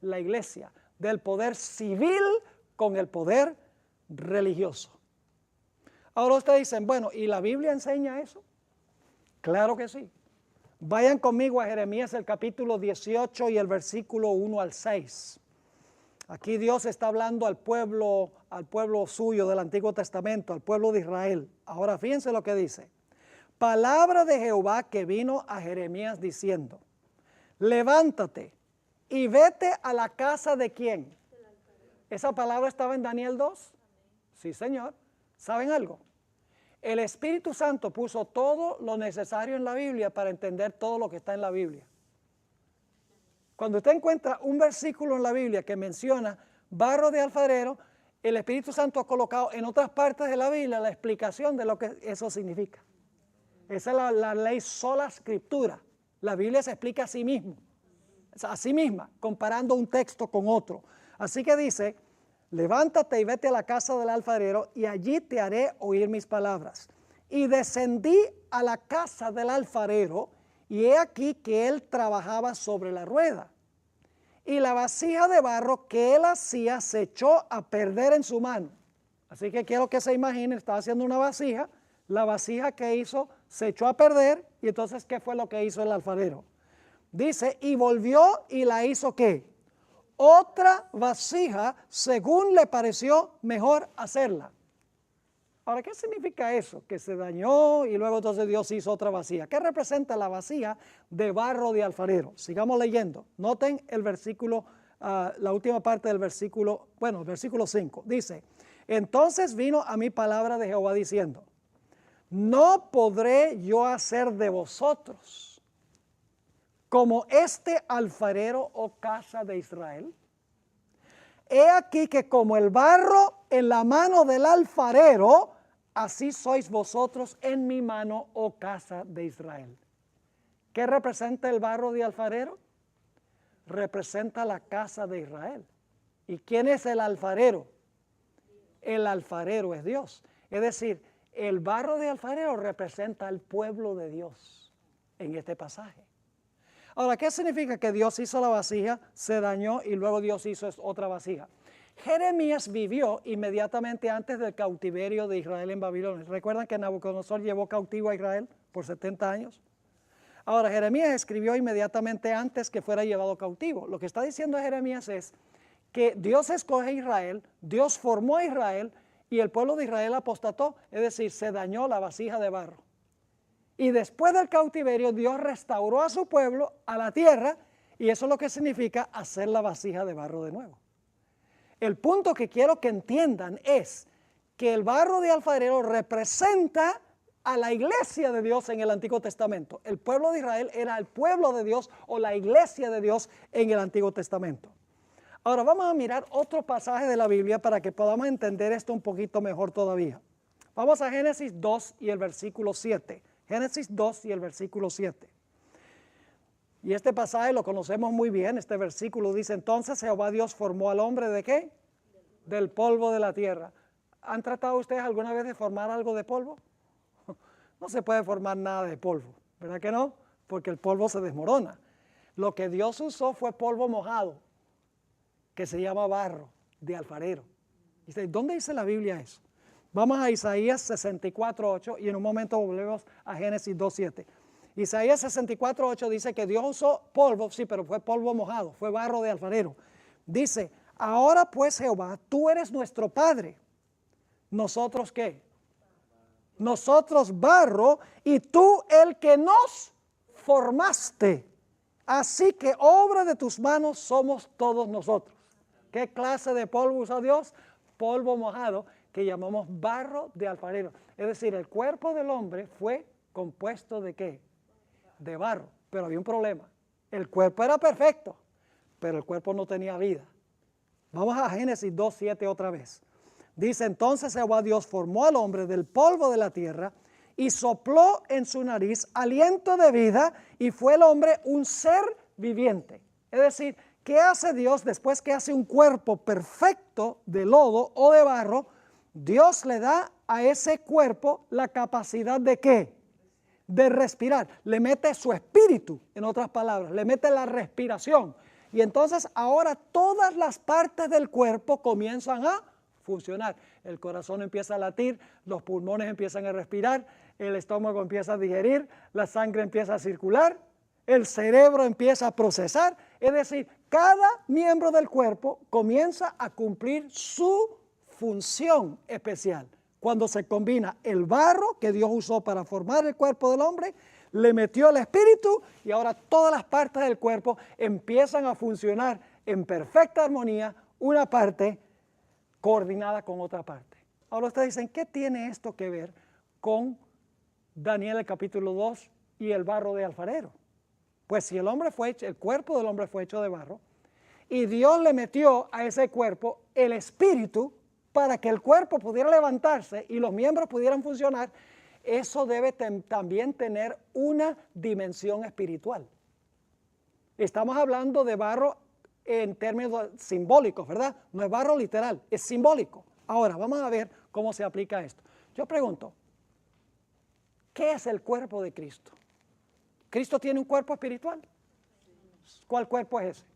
la iglesia, del poder civil con el poder religioso. Ahora ustedes dicen, bueno, ¿y la Biblia enseña eso? Claro que sí. Vayan conmigo a Jeremías el capítulo 18 y el versículo 1 al 6. Aquí Dios está hablando al pueblo suyo del Antiguo Testamento, al pueblo de Israel. Ahora fíjense lo que dice. Palabra de Jehová que vino a Jeremías diciendo, levántate y vete a la casa de ¿quién? ¿Esa palabra estaba en Daniel 2? Sí, Señor. ¿Saben algo? El Espíritu Santo puso todo lo necesario en la Biblia para entender todo lo que está en la Biblia. Cuando usted encuentra un versículo en la Biblia que menciona barro de alfarero, el Espíritu Santo ha colocado en otras partes de la Biblia la explicación de lo que eso significa. Esa es la ley sola scriptura. La Biblia se explica a sí misma, comparando un texto con otro. Así que dice, levántate y vete a la casa del alfarero y allí te haré oír mis palabras. Y descendí a la casa del alfarero y he aquí que él trabajaba sobre la rueda. Y la vasija de barro que él hacía se echó a perder en su mano. Así que quiero que se imaginen, estaba haciendo una vasija, la vasija que hizo se echó a perder y entonces ¿qué fue lo que hizo el alfarero? Dice, y volvió y la hizo ¿qué? Otra vasija según le pareció mejor hacerla. Ahora, ¿qué significa eso? Que se dañó y luego entonces Dios hizo otra vasija. ¿Qué representa la vasija de barro de alfarero? Sigamos leyendo. Noten el versículo, la última parte del versículo, el versículo 5. Dice, entonces vino a mí palabra de Jehová diciendo, no podré yo hacer de vosotros como este alfarero o casa de Israel. He aquí que como el barro en la mano del alfarero, así sois vosotros en mi mano, oh casa de Israel. ¿Qué representa el barro de alfarero? Representa la casa de Israel. ¿Y quién es el alfarero? El alfarero es Dios. Es decir, el barro de alfarero representa al pueblo de Dios en este pasaje. Ahora, ¿qué significa que Dios hizo la vasija, se dañó y luego Dios hizo otra vasija? Jeremías vivió inmediatamente antes del cautiverio de Israel en Babilonia. ¿Recuerdan que Nabucodonosor llevó cautivo a Israel por 70 años? Ahora, Jeremías escribió inmediatamente antes que fuera llevado cautivo. Lo que está diciendo Jeremías es que Dios escoge a Israel, Dios formó a Israel y el pueblo de Israel apostató, es decir, se dañó la vasija de barro. Y después del cautiverio, Dios restauró a su pueblo a la tierra y eso es lo que significa hacer la vasija de barro de nuevo. El punto que quiero que entiendan es que el barro de alfarero representa a la iglesia de Dios en el Antiguo Testamento. El pueblo de Israel era el pueblo de Dios o la iglesia de Dios en el Antiguo Testamento. Ahora vamos a mirar otro pasaje de la Biblia para que podamos entender esto un poquito mejor todavía. Vamos a Génesis 2 y el versículo 7. Génesis 2 y el versículo 7. Y este pasaje lo conocemos muy bien. Este versículo dice, entonces Jehová Dios formó al hombre ¿de qué? Del polvo de la tierra. ¿Han tratado ustedes alguna vez de formar algo de polvo? No se puede formar nada de polvo, ¿verdad que no? Porque el polvo se desmorona. Lo que Dios usó fue polvo mojado, que se llama barro de alfarero. Dice, ¿dónde dice la Biblia eso? Vamos a Isaías 64:8 y en un momento volvemos a Génesis 2:7. Isaías 64:8 dice que Dios usó polvo, sí, pero fue polvo mojado, fue barro de alfarero. Dice, ahora pues Jehová, tú eres nuestro Padre. ¿Nosotros qué? Nosotros barro y tú el que nos formaste. Así que obra de tus manos somos todos nosotros. ¿Qué clase de polvo usó Dios? Polvo mojado que llamamos barro de alfarero. Es decir, el cuerpo del hombre fue compuesto ¿de qué? De barro. Pero había un problema. El cuerpo era perfecto, pero el cuerpo no tenía vida. Vamos a Génesis 2:7 otra vez. Dice, entonces Jehová Dios formó al hombre del polvo de la tierra y sopló en su nariz aliento de vida y fue el hombre un ser viviente. Es decir, ¿qué hace Dios después que hace un cuerpo perfecto de lodo o de barro? Dios le da a ese cuerpo la capacidad ¿de qué? De respirar. Le mete su espíritu, en otras palabras, le mete la respiración. Y entonces ahora todas las partes del cuerpo comienzan a funcionar. El corazón empieza a latir, los pulmones empiezan a respirar, el estómago empieza a digerir, la sangre empieza a circular, el cerebro empieza a procesar. Es decir, cada miembro del cuerpo comienza a cumplir su función especial. Cuando se combina el barro que Dios usó para formar el cuerpo del hombre, le metió el espíritu y ahora todas las partes del cuerpo empiezan a funcionar en perfecta armonía, una parte coordinada con otra parte. Ahora ustedes dicen, ¿qué tiene esto que ver con Daniel el capítulo 2 y el barro de alfarero? Pues si el cuerpo del hombre fue hecho de barro y Dios le metió a ese cuerpo el espíritu para que el cuerpo pudiera levantarse y los miembros pudieran funcionar, eso debe también tener una dimensión espiritual. Estamos hablando de barro en términos simbólicos, ¿verdad? No es barro literal, es simbólico. Ahora, vamos a ver cómo se aplica esto. Yo pregunto, ¿qué es el cuerpo de Cristo? ¿Cristo tiene un cuerpo espiritual? ¿Cuál cuerpo es ese?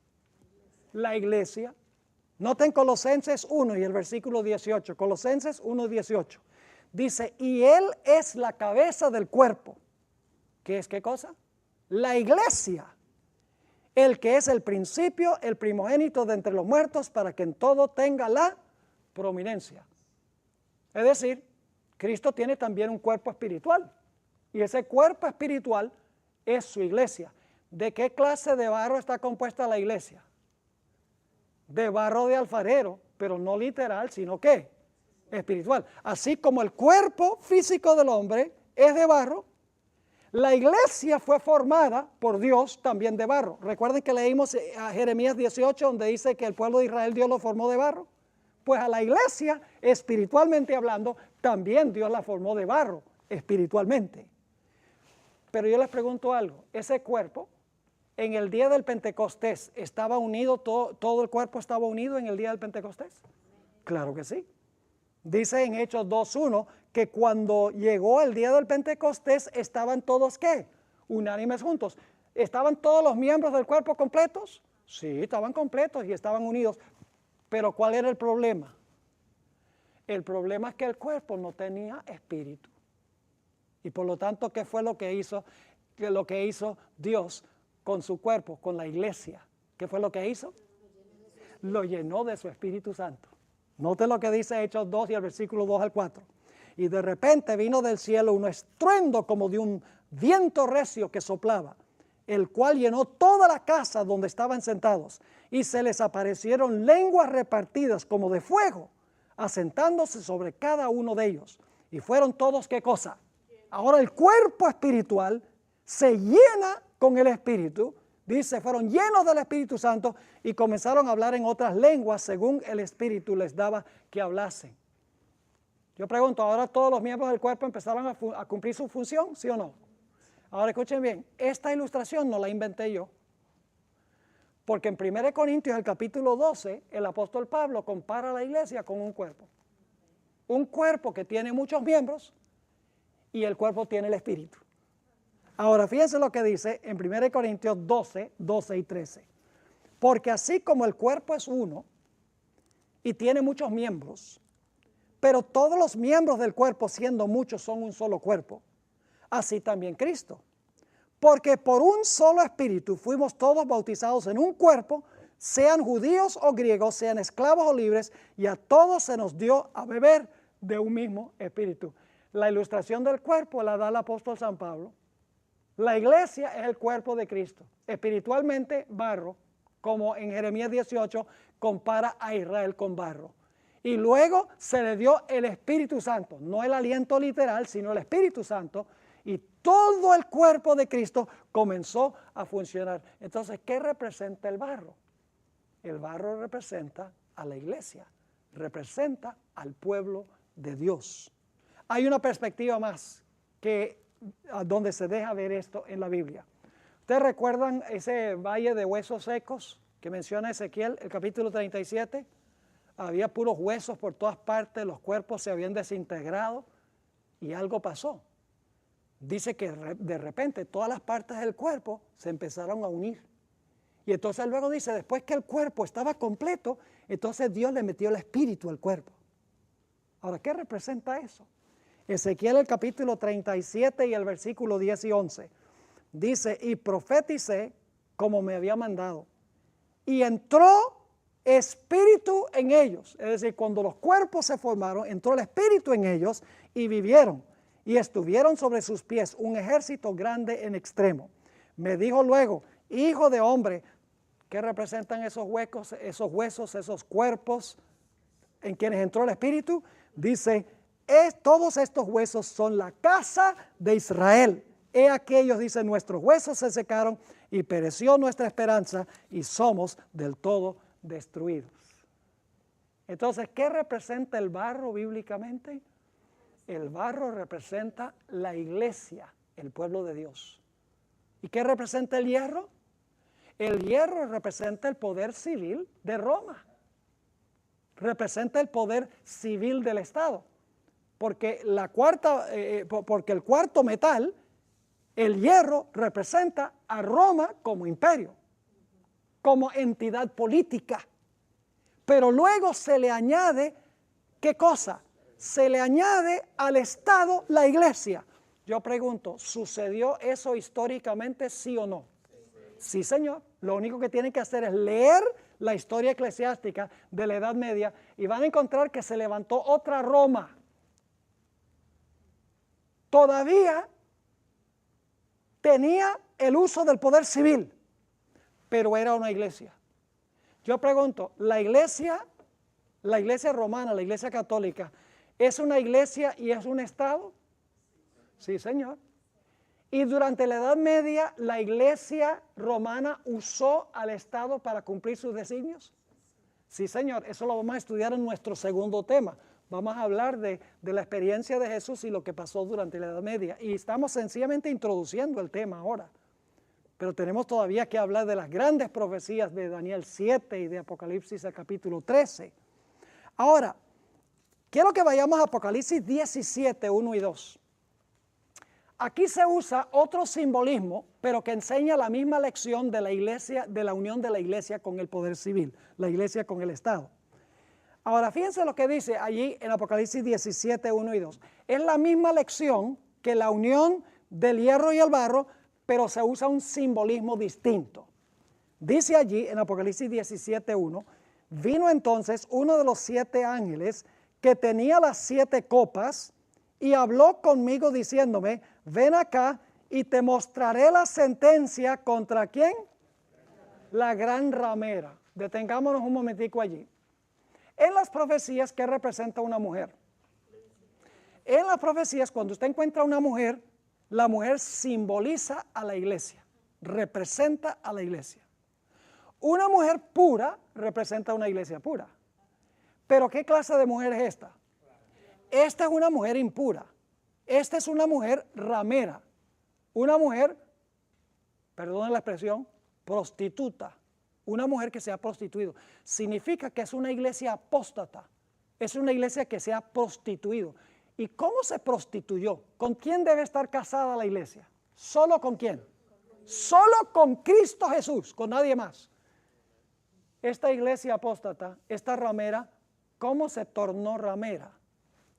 La iglesia. Noten Colosenses 1 y el versículo 18. Colosenses 1:18. Dice, y Él es la cabeza del cuerpo. ¿Qué es qué cosa? La iglesia. El que es el principio, el primogénito de entre los muertos, para que en todo tenga la prominencia. Es decir, Cristo tiene también un cuerpo espiritual. Y ese cuerpo espiritual es su iglesia. ¿De qué clase de barro está compuesta la iglesia? De barro de alfarero, pero no literal, sino ¿qué? Espiritual. Así como el cuerpo físico del hombre es de barro, la iglesia fue formada por Dios también de barro. Recuerden que leímos a Jeremías 18 donde dice que el pueblo de Israel Dios lo formó de barro. Pues a la iglesia, espiritualmente hablando, también Dios la formó de barro, espiritualmente. Pero yo les pregunto algo, ese cuerpo, en el día del Pentecostés, ¿estaba unido, todo el cuerpo estaba unido en el día del Pentecostés? Claro que sí. Dice en Hechos 2:1 que cuando llegó el día del Pentecostés estaban todos ¿qué? Unánimes juntos. ¿Estaban todos los miembros del cuerpo completos? Sí, estaban completos y estaban unidos. Pero ¿cuál era el problema? El problema es que el cuerpo no tenía espíritu. Y por lo tanto, ¿qué fue lo que hizo Dios con su cuerpo, con la iglesia? ¿Qué fue lo que hizo? Lo llenó de su Espíritu Santo. Note lo que dice Hechos 2 y el versículo 2 al 4. Y de repente vino del cielo un estruendo como de un viento recio que soplaba, el cual llenó toda la casa donde estaban sentados, y se les aparecieron lenguas repartidas como de fuego, asentándose sobre cada uno de ellos. Y fueron todos, ¿qué cosa? Ahora el cuerpo espiritual se llena con el Espíritu. Dice, fueron llenos del Espíritu Santo y comenzaron a hablar en otras lenguas según el Espíritu les daba que hablasen. Yo pregunto, ¿ahora todos los miembros del cuerpo empezaron a cumplir su función? ¿Sí o no? Ahora escuchen bien, esta ilustración no la inventé yo. Porque en 1 Corintios, el capítulo 12, el apóstol Pablo compara a la iglesia con un cuerpo. Un cuerpo que tiene muchos miembros y el cuerpo tiene el Espíritu. Ahora, fíjense lo que dice en 1 Corintios 12, 12 y 13. Porque así como el cuerpo es uno y tiene muchos miembros, pero todos los miembros del cuerpo, siendo muchos, son un solo cuerpo, así también Cristo. porque por un solo espíritu fuimos todos bautizados en un cuerpo, sean judíos o griegos, sean esclavos o libres, y a todos se nos dio a beber de un mismo espíritu. La ilustración del cuerpo la da el apóstol San Pablo. La iglesia es el cuerpo de Cristo, espiritualmente barro, como en Jeremías 18 compara a Israel con barro. Y luego se le dio el Espíritu Santo, no el aliento literal, sino el Espíritu Santo, y todo el cuerpo de Cristo comenzó a funcionar. Entonces, ¿qué representa el barro? El barro representa a la iglesia, representa al pueblo de Dios. Hay una perspectiva más donde se deja ver esto en la Biblia. ¿Ustedes recuerdan ese valle de huesos secos que menciona Ezequiel, el capítulo 37? Había puros huesos por todas partes, los cuerpos se habían desintegrado y algo pasó. Dice que de repente todas las partes del cuerpo se empezaron a unir. Y entonces luego dice, después que el cuerpo estaba completo, entonces Dios le metió el espíritu al cuerpo. Ahora, ¿qué representa eso? Ezequiel el capítulo 37 y el versículo 10 y 11. Dice, y profeticé como me había mandado. Y entró espíritu en ellos. Es decir, cuando los cuerpos se formaron, entró el espíritu en ellos y vivieron. Y estuvieron sobre sus pies un ejército grande en extremo. Me dijo luego, hijo de hombre, ¿qué representan esos huecos, esos huesos, esos cuerpos en quienes entró el espíritu? Dice, todos estos huesos son la casa de Israel. He aquellos, dice, nuestros huesos se secaron y pereció nuestra esperanza y somos del todo destruidos. Entonces, ¿qué representa el barro bíblicamente? El barro representa la iglesia, el pueblo de Dios. ¿Y qué representa el hierro? El hierro representa el poder civil de Roma. Representa el poder civil del Estado. Porque el cuarto metal, el hierro, representa a Roma como imperio, como entidad política. Pero luego se le añade, ¿qué cosa? Se le añade al Estado la iglesia. Yo pregunto, ¿sucedió eso históricamente, sí o no? Sí, señor. Lo único que tienen que hacer es leer la historia eclesiástica de la Edad Media y van a encontrar que se levantó otra Roma. Todavía tenía el uso del poder civil, pero era una iglesia. Yo pregunto, ¿la iglesia romana, la iglesia católica, es una iglesia y es un Estado? Sí, señor. Y durante la Edad Media, ¿la iglesia romana usó al Estado para cumplir sus designios? Sí, señor. Eso lo vamos a estudiar en nuestro segundo tema. Vamos a hablar de la experiencia de Jesús y lo que pasó durante la Edad Media. Y estamos sencillamente introduciendo el tema ahora. Pero tenemos todavía que hablar de las grandes profecías de Daniel 7 y de Apocalipsis el capítulo 13. Ahora, quiero que vayamos a Apocalipsis 17, 1 y 2. Aquí se usa otro simbolismo, pero que enseña la misma lección de la iglesia, de la unión de la iglesia con el poder civil, la iglesia con el Estado. Ahora, fíjense lo que dice allí en Apocalipsis 17, 1 y 2. Es la misma lección que la unión del hierro y el barro, pero se usa un simbolismo distinto. Dice allí en Apocalipsis 17, 1, vino entonces uno de los 7 ángeles que tenía las 7 copas y habló conmigo diciéndome, ven acá y te mostraré la sentencia contra ¿quién? La gran ramera. Detengámonos un momentico allí. En las profecías, ¿qué representa una mujer? En las profecías, cuando usted encuentra una mujer, la mujer simboliza a la iglesia, representa a la iglesia. Una mujer pura representa una iglesia pura. Pero ¿qué clase de mujer es esta? Esta es una mujer impura. Esta es una mujer ramera. Una mujer, perdón la expresión, prostituta. Una mujer que se ha prostituido. Significa que es una iglesia apóstata. Es una iglesia que se ha prostituido. ¿Y cómo se prostituyó? ¿Con quién debe estar casada la iglesia? ¿Solo con quién? Solo con Cristo Jesús, con nadie más. Esta iglesia apóstata, esta ramera, ¿cómo se tornó ramera?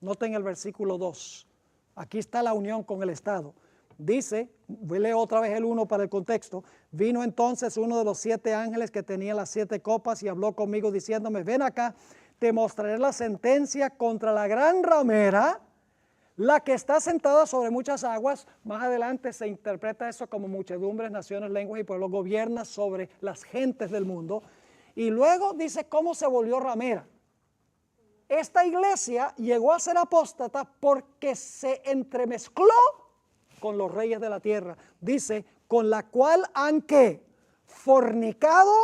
Noten el versículo 2. Aquí está la unión con el Estado. Dice, voy a leer otra vez el 1 para el contexto. Vino entonces uno de los 7 ángeles que tenía las 7 copas y habló conmigo diciéndome, ven acá, te mostraré la sentencia contra la gran ramera, la que está sentada sobre muchas aguas. Más adelante se interpreta eso como muchedumbres, naciones, lenguas y pueblos, gobierna sobre las gentes del mundo. Y luego dice cómo se volvió ramera. Esta iglesia llegó a ser apóstata porque se entremezcló con los reyes de la tierra. Dice, con la cual han ¿qué? Fornicado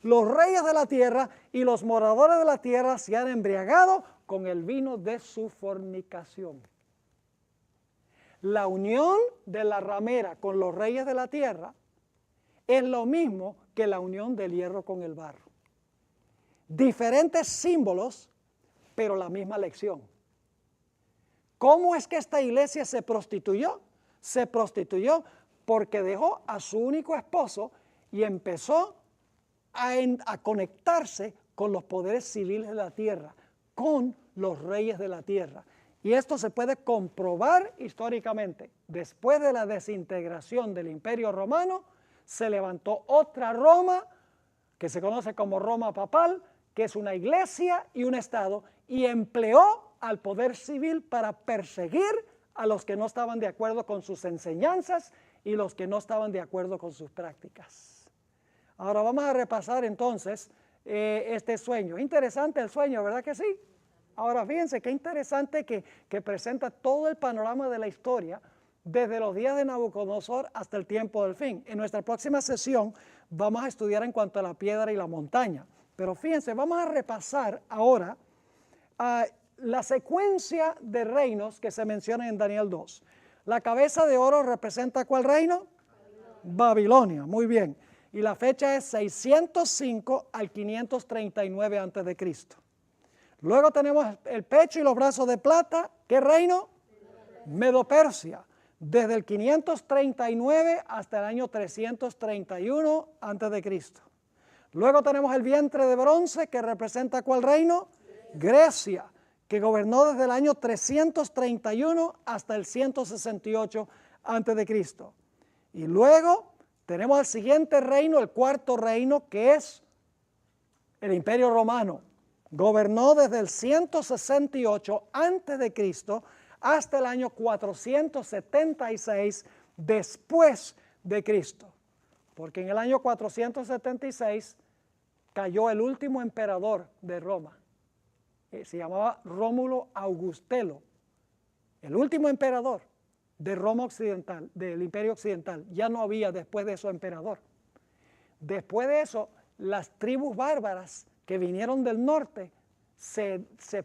los reyes de la tierra y los moradores de la tierra se han embriagado con el vino de su fornicación. La unión de la ramera con los reyes de la tierra es lo mismo que la unión del hierro con el barro. Diferentes símbolos, pero la misma lección. ¿Cómo es que esta iglesia se prostituyó? Se prostituyó porque dejó a su único esposo y empezó a conectarse con los poderes civiles de la tierra, con los reyes de la tierra. Y esto se puede comprobar históricamente. Después de la desintegración del Imperio Romano, se levantó otra Roma, que se conoce como Roma Papal, que es una iglesia y un estado, y empleó al poder civil para perseguir a los que no estaban de acuerdo con sus enseñanzas y los que no estaban de acuerdo con sus prácticas. Ahora vamos a repasar entonces este sueño. Interesante el sueño, ¿verdad que sí? Ahora fíjense qué interesante que presenta todo el panorama de la historia desde los días de Nabucodonosor hasta el tiempo del fin. En nuestra próxima sesión vamos a estudiar en cuanto a la piedra y la montaña. Pero fíjense, vamos a repasar ahora la secuencia de reinos que se mencionan en Daniel 2. La cabeza de oro representa ¿cuál reino? Babilonia, muy bien. Y la fecha es 605 al 539 a.C. Luego tenemos el pecho y los brazos de plata. ¿Qué reino? Medo-Persia. Desde el 539 hasta el año 331 a.C. Luego tenemos el vientre de bronce que representa ¿cuál reino? Grecia, que gobernó desde el año 331 hasta el 168 a.C. Y luego tenemos el siguiente reino, el cuarto reino, que es el Imperio Romano. Gobernó desde el 168 a.C. hasta el año 476 después de Cristo. Porque en el año 476 cayó el último emperador de Roma. Se llamaba Rómulo Augustelo, el último emperador de Roma Occidental, del Imperio Occidental. Ya no había después de eso emperador. Después de eso, las tribus bárbaras que vinieron del norte se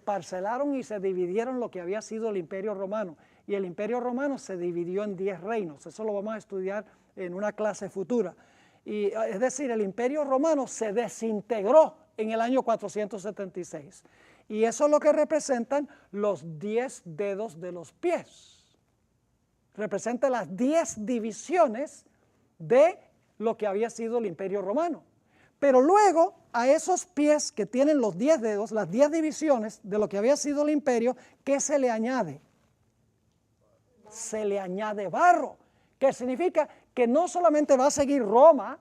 parcelaron y se dividieron lo que había sido el Imperio Romano. Y el Imperio Romano se dividió en 10 reinos. Eso lo vamos a estudiar en una clase futura. Y, es decir, el Imperio Romano se desintegró en el año 476. Y eso es lo que representan los 10 dedos de los pies. Representa las 10 divisiones de lo que había sido el Imperio Romano. Pero luego a esos pies que tienen los 10 dedos, las 10 divisiones de lo que había sido el imperio, ¿qué se le añade? Se le añade barro, que significa que no solamente va a seguir Roma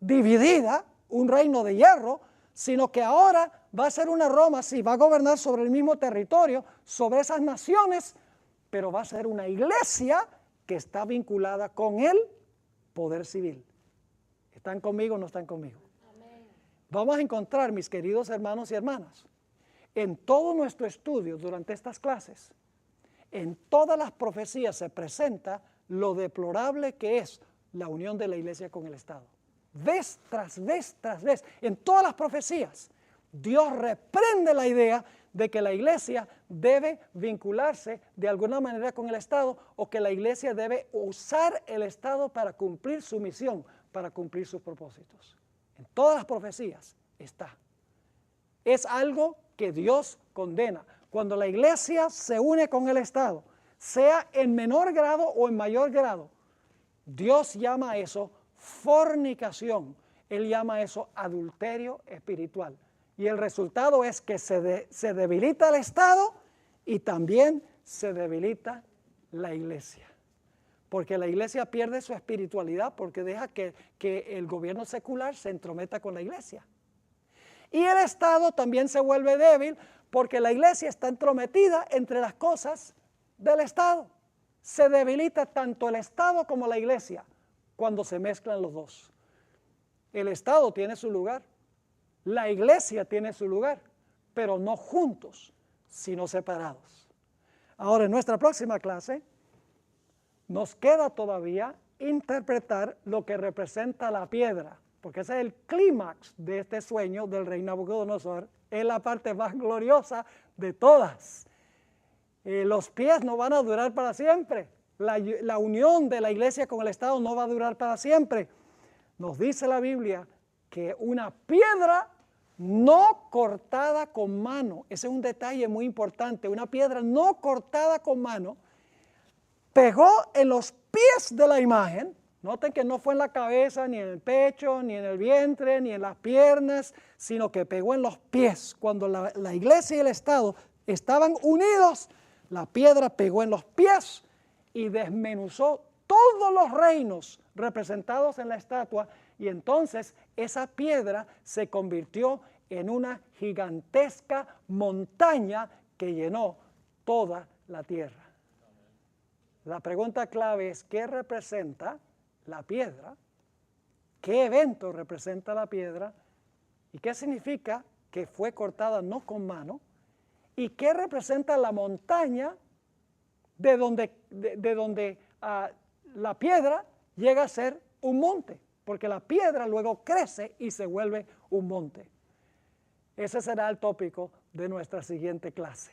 dividida, un reino de hierro, sino que ahora va a ser una Roma, sí, va a gobernar sobre el mismo territorio, sobre esas naciones, pero va a ser una iglesia que está vinculada con el poder civil. ¿Están conmigo o no están conmigo? Amén. Vamos a encontrar, mis queridos hermanos y hermanas, en todo nuestro estudio durante estas clases, en todas las profecías se presenta lo deplorable que es la unión de la iglesia con el Estado. Vez tras vez tras vez, en todas las profecías, Dios reprende la idea de que la iglesia debe vincularse de alguna manera con el Estado o que la iglesia debe usar el Estado para cumplir su misión, para cumplir sus propósitos. En todas las profecías está. Es algo que Dios condena. Cuando la iglesia se une con el Estado, sea en menor grado o en mayor grado, Dios llama a eso fornicación. Él llama eso adulterio espiritual. Y el resultado es que se debilita el Estado y también se debilita la iglesia. porque la iglesia pierde su espiritualidad porque deja que el gobierno secular se entrometa con la iglesia. Y el Estado también se vuelve débil porque la iglesia está entrometida entre las cosas del Estado. Se debilita tanto el Estado como la iglesia cuando se mezclan los dos. El Estado tiene su lugar, la iglesia tiene su lugar, pero no juntos, sino separados. Ahora, en nuestra próxima clase, nos queda todavía interpretar lo que representa la piedra, porque ese es el clímax de este sueño del rey Nabucodonosor, es la parte más gloriosa de todas. Los pies no van a durar para siempre, la unión de la iglesia con el Estado no va a durar para siempre. Nos dice la Biblia que una piedra no cortada con mano, ese es un detalle muy importante, una piedra no cortada con mano, pegó en los pies de la imagen. Noten que no fue en la cabeza, ni en el pecho, ni en el vientre, ni en las piernas, sino que pegó en los pies. Cuando la iglesia y el Estado estaban unidos, la piedra pegó en los pies y desmenuzó todos los reinos representados en la estatua, y entonces esa piedra se convirtió en una gigantesca montaña que llenó toda la tierra. La pregunta clave es, ¿qué representa la piedra? ¿Qué evento representa la piedra? ¿Y qué significa que fue cortada no con mano? ¿Y qué representa la montaña de donde la piedra llega a ser un monte? Porque la piedra luego crece y se vuelve un monte. Ese será el tópico de nuestra siguiente clase.